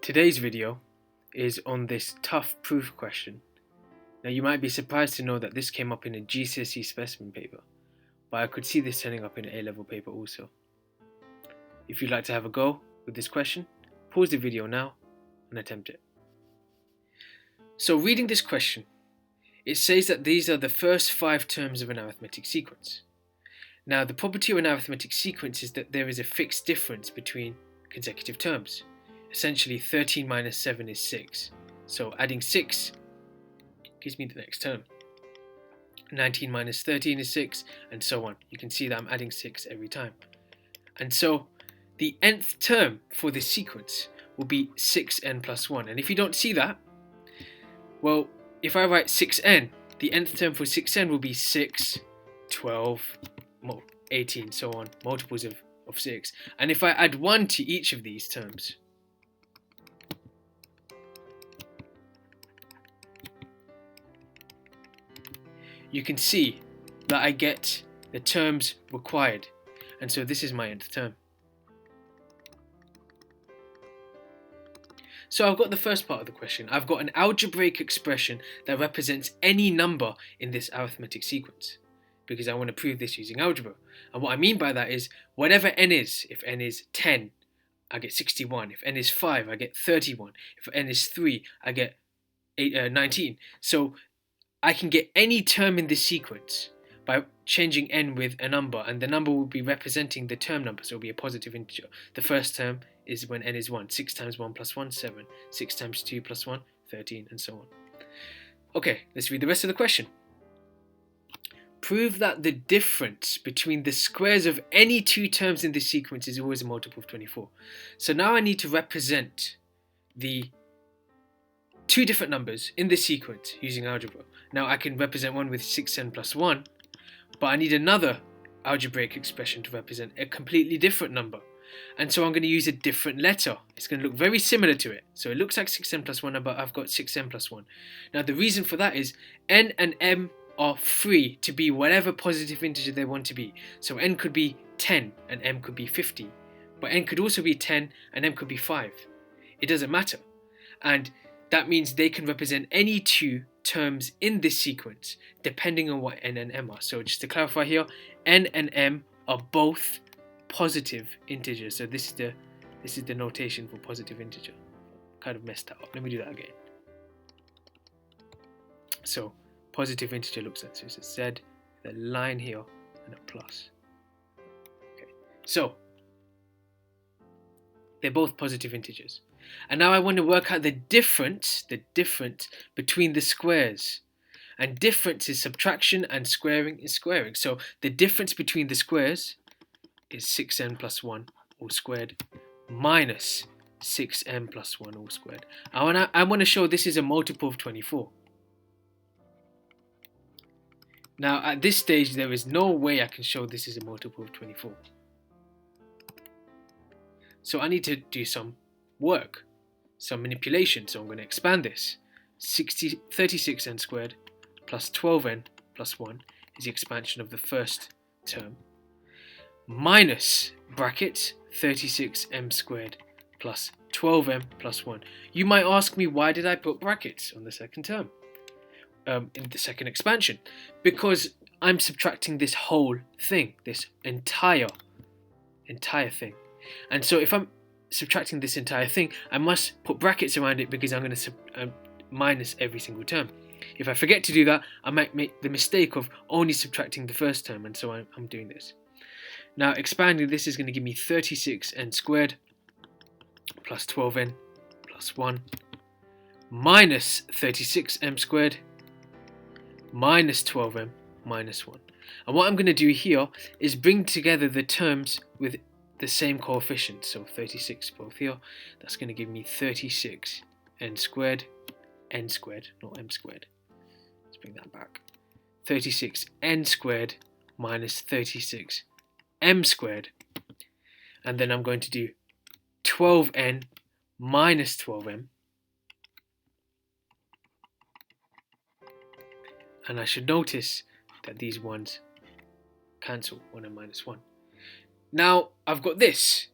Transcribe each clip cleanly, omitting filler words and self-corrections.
Today's video is on this tough proof question. Now you might be surprised to know that this came up in a GCSE specimen paper, but I could see this turning up in an A-level paper also. If you'd like to have a go with this question, pause the video now and attempt it. So reading this question, it says that these are the first 5 terms of an arithmetic sequence. Now the property of an arithmetic sequence is that there is a fixed difference between consecutive terms. Essentially 13 minus 7 is 6. So adding 6 gives me the next term. 19 minus 13 is 6, and so on. You can see that I'm adding 6 every time. And so the nth term for this sequence will be 6n plus 1. And if you don't see that, well, if I write 6n, the nth term for 6n will be 6, 12, 18, so on, multiples of 6. And if I add 1 to each of these terms, you can see that I get the terms required, and so this is my nth term. So I've got the first part of the question. I've got an algebraic expression that represents any number in this arithmetic sequence, because I want to prove this using algebra. And what I mean by that is whatever n is, if n is 10, I get 61. If n is 5, I get 31. If n is 3, I get 19. So I can get any term in this sequence by changing n with a number, and the number will be representing the term number, so it will be a positive integer. The first term is when n is 1. 6 times 1 plus 1, 7. 6 times 2 plus 1, 13, and so on. Okay, let's read the rest of the question. Prove that the difference between the squares of any 2 terms in this sequence is always a multiple of 24. So now I need to represent the 2 different numbers in this sequence using algebra. Now I can represent one with 6n plus 1, but I need another algebraic expression to represent a completely different number. And so I'm going to use a different letter. It's going to look very similar to it. So it looks like 6n plus 1, but I've got 6n plus 1. Now the reason for that is n and m are free to be whatever positive integer they want to be. So n could be 10 and m could be 50. But n could also be 10 and m could be 5. It doesn't matter. And that means they can represent any 2 terms in this sequence depending on what n and m are. So just to clarify here, n and m are both positive integers. So this is the notation for positive integer. Kind of messed that up. Let me do that again. So positive integer looks like this. It's z, the line here, and a plus. Okay. So they're both positive integers. And now I want to work out the difference between the squares. And difference is subtraction and squaring is squaring. So the difference between the squares is 6n plus 1 all squared minus 6m plus 1 all squared. I want to show this is a multiple of 24. Now at this stage there is no way I can show this is a multiple of 24. So I need to do some work, some manipulation. So I'm going to expand this. 36n squared plus 12n plus 1 is the expansion of the first term, minus bracket 36m squared plus 12m plus 1. You might ask me, why did I put brackets on the second term, in the second expansion? Because I'm subtracting this whole thing, this entire thing. And so if I'm subtracting this entire thing, I must put brackets around it because I'm going to minus every single term. If I forget to do that, I might make the mistake of only subtracting the first term, and so I'm doing this. Now expanding this is going to give me 36n squared plus 12n plus 1 minus 36m squared minus 12m minus 1. And what I'm going to do here is bring together the terms with the same coefficient. So 36 both here. That's going to give me 36n squared, n squared, not m squared. Let's bring that back. 36n squared minus 36 m squared, and then I'm going to do 12n minus 12m, and I should notice that these ones cancel, 1 and minus 1. Now I've got this,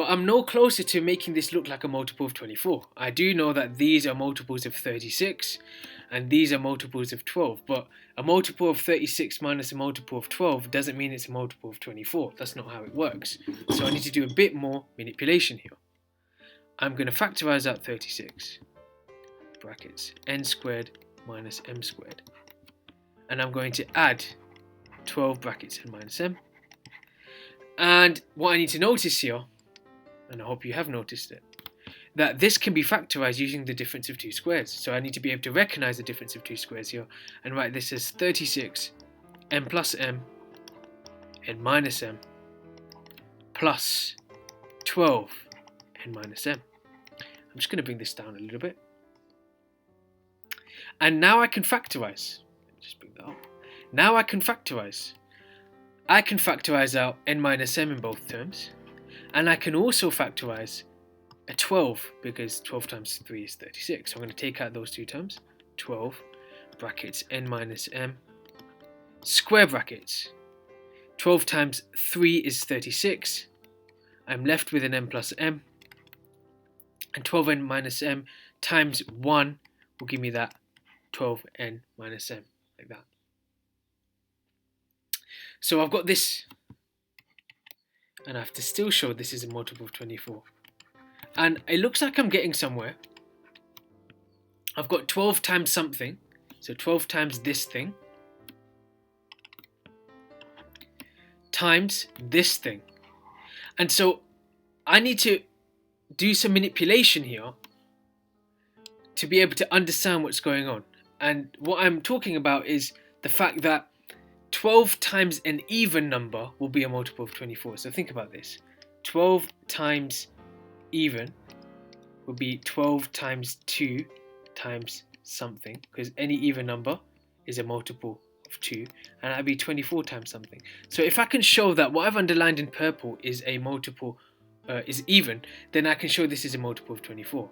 But I'm no closer to making this look like a multiple of 24. I do know that these are multiples of 36 and these are multiples of 12, but a multiple of 36 minus a multiple of 12 doesn't mean it's a multiple of 24. That's not how it works. So I need to do a bit more manipulation here. I'm going to factorize out 36, brackets, n squared minus m squared. And I'm going to add 12 brackets n minus m. And what I need to notice here, and I hope you have noticed it, that this can be factorized using the difference of two squares. So I need to be able to recognize the difference of two squares here and write this as 36 m plus m n minus m plus 12 n minus m. I'm just going to bring this down a little bit. And now I can factorize. Just bring that up. Now I can factorize. I can factorize out n minus m in both terms. And I can also factorize a 12 because 12 times 3 is 36. So I'm going to take out those two terms. 12 brackets n minus m square brackets. 12 times 3 is 36. I'm left with an m plus m. And 12n minus m times 1 will give me that 12n minus m, like that. So I've got this, and I have to still show this is a multiple of 24. And it looks like I'm getting somewhere. I've got 12 times something, so 12 times this thing, times this thing. And so I need to do some manipulation here to be able to understand what's going on. And what I'm talking about is the fact that 12 times an even number will be a multiple of 24. So think about this. 12 times even will be 12 times 2 times something, because any even number is a multiple of 2, and that'd be 24 times something. So if I can show that what I've underlined in purple is a multiple, is even, then I can show this is a multiple of 24.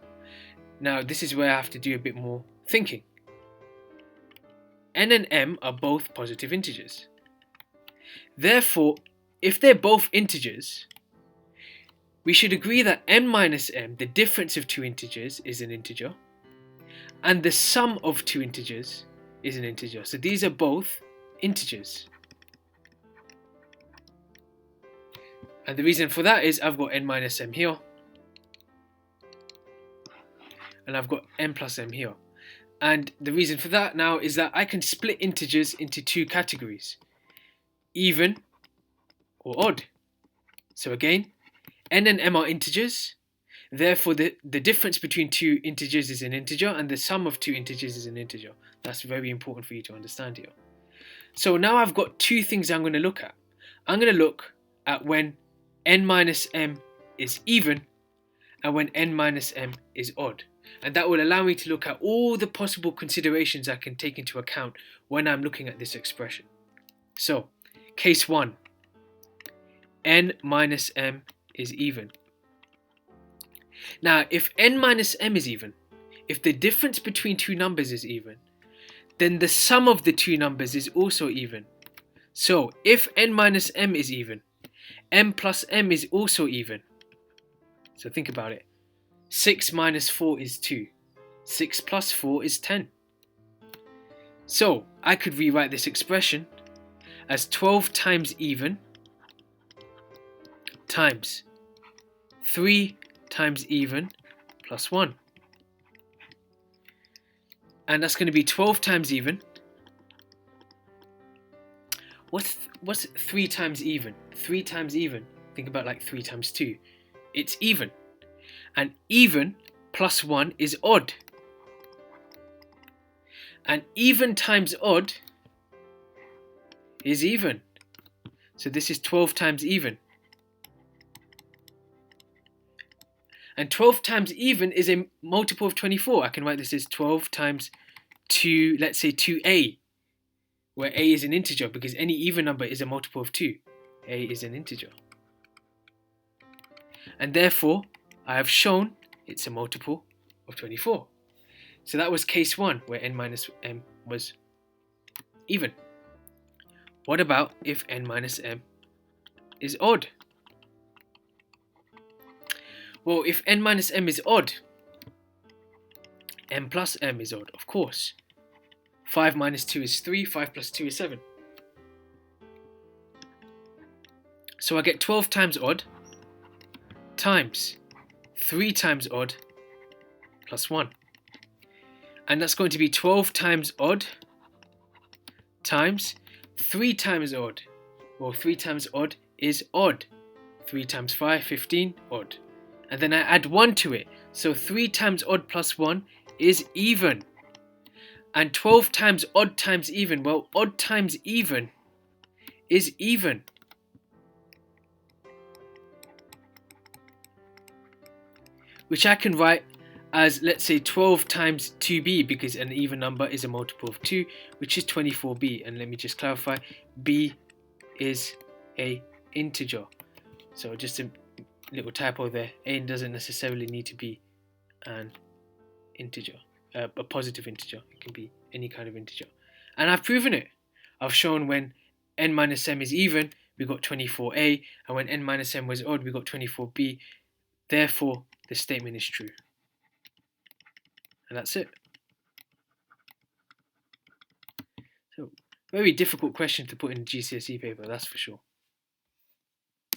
Now this is where I have to do a bit more thinking. N and m are both positive integers. Therefore, if they're both integers, we should agree that n minus m, the difference of two integers, is an integer, and the sum of two integers is an integer. So these are both integers. And the reason for that is I've got n minus m here, and I've got m plus m here. And the reason for that now is that I can split integers into two categories, even or odd. So again, n and m are integers, therefore the difference between two integers is an integer, and the sum of two integers is an integer. That's very important for you to understand here. So now I've got two things I'm going to look at. I'm going to look at when n minus m is even and when n minus m is odd. And that will allow me to look at all the possible considerations I can take into account when I'm looking at this expression. So, case 1, n minus m is even. Now, if n minus m is even, if the difference between two numbers is even, then the sum of the two numbers is also even. So, if n minus m is even, m plus m is also even. So think about it. 6 minus 4 is 2. 6 plus 4 is 10. So I could rewrite this expression as 12 times even times 3 times even plus 1. And that's going to be 12 times even. What's 3 times even? 3 times even. Think about like 3 times 2. It's even. And even plus 1 is odd. And even times odd is even. So this is 12 times even. And 12 times even is a multiple of 24. I can write this as 12 times 2, let's say 2a, where a is an integer, because any even number is a multiple of 2. A is an integer. And therefore, I have shown it's a multiple of 24. So that was case 1, where n minus m was even. What about if n minus m is odd? Well, if n minus m is odd, m plus m is odd, of course. 5 minus 2 is 3, 5 plus 2 is 7. So I get 12 times odd times 3 times odd plus 1. And that's going to be 12 times odd times 3 times odd. Well, 3 times odd is odd. 3 times 5, 15, odd. And then I add 1 to it. So 3 times odd plus 1 is even. And 12 times odd times even, well, odd times even is even. Which I can write as, let's say, 12 times 2b, because an even number is a multiple of 2, which is 24b. And let me just clarify, b is a integer. So just a little typo there. A doesn't necessarily need to be an integer, a positive integer. It can be any kind of integer. And I've proven it. I've shown when n minus m is even, we got 24a, and when n minus m was odd, we got 24b. Therefore, the statement is true. And that's it. So, very difficult question to put in GCSE paper, that's for sure.